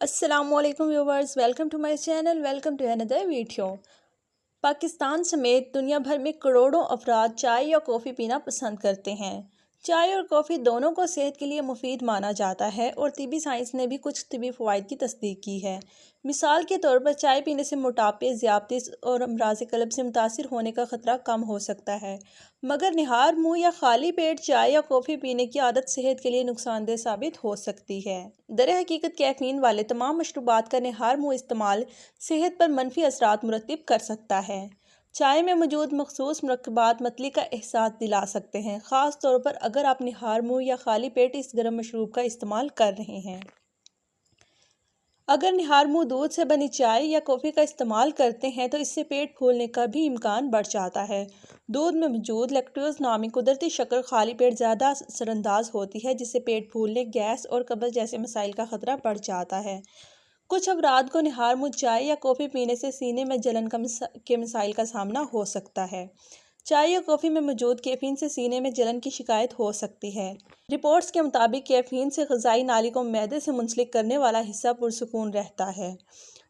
السلام علیکم viewers, welcome to my channel, welcome to another video. Pakistan سمیت دنیا بھر میں کروڑوں افراد چائے یا کافی پینا پسند کرتے ہیں۔ چائے اور کافی دونوں کو صحت کے لیے مفید مانا جاتا ہے اور طبی سائنس نے بھی کچھ طبی فوائد کی تصدیق کی ہے۔ مثال کے طور پر چائے پینے سے موٹاپے، ذیابیطس اور امراض قلب سے متاثر ہونے کا خطرہ کم ہو سکتا ہے، مگر نہار منہ یا خالی پیٹ چائے یا کافی پینے کی عادت صحت کے لیے نقصان دہ ثابت ہو سکتی ہے۔ در حقیقت کیفین والے تمام مشروبات کا نہار منہ استعمال صحت پر منفی اثرات مرتب کر سکتا ہے۔ چائے میں موجود مخصوص مرکبات متلی کا احساس دلا سکتے ہیں، خاص طور پر اگر آپ نہار منہ یا خالی پیٹ اس گرم مشروب کا استعمال کر رہے ہیں۔ اگر نہار منہ دودھ سے بنی چائے یا کافی کا استعمال کرتے ہیں تو اس سے پیٹ پھولنے کا بھی امکان بڑھ جاتا ہے۔ دودھ میں موجود لیکٹوز نامی قدرتی شکر خالی پیٹ زیادہ اثر انداز ہوتی ہے، جس سے پیٹ پھولنے، گیس اور قبض جیسے مسائل کا خطرہ بڑھ جاتا ہے۔ کچھ افراد کو نہار منہ چائے یا کافی پینے سے سینے میں جلن کے مسائل کا سامنا ہو سکتا ہے۔ چائے یا کافی میں موجود کیفین سے سینے میں جلن کی شکایت ہو سکتی ہے۔ رپورٹس کے مطابق کیفین سے غذائی نالی کو معدے سے منسلک کرنے والا حصہ پرسکون رہتا ہے،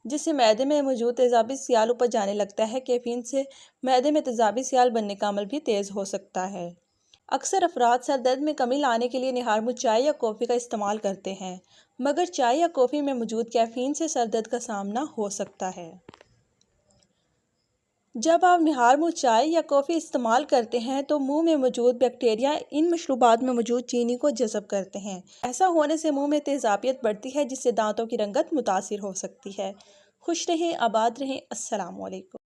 جس سے معدے میں موجود تیزابی سیال اوپر جانے لگتا ہے۔ کیفین سے معدے میں تیزابی سیال بننے کا عمل بھی تیز ہو سکتا ہے۔ اکثر افراد سر درد میں کمی لانے کے لیے نہار منہ چائے یا کافی کا استعمال کرتے ہیں، مگر چائے یا کافی میں موجود کیفین سے سر درد کا سامنا ہو سکتا ہے۔ جب آپ نہار منہ چائے یا کافی استعمال کرتے ہیں تو منہ میں موجود بیکٹیریا ان مشروبات میں موجود چینی کو جذب کرتے ہیں۔ ایسا ہونے سے منہ میں تیزابیت بڑھتی ہے، جس سے دانتوں کی رنگت متاثر ہو سکتی ہے۔ خوش رہیں، آباد رہیں۔ السلام علیکم۔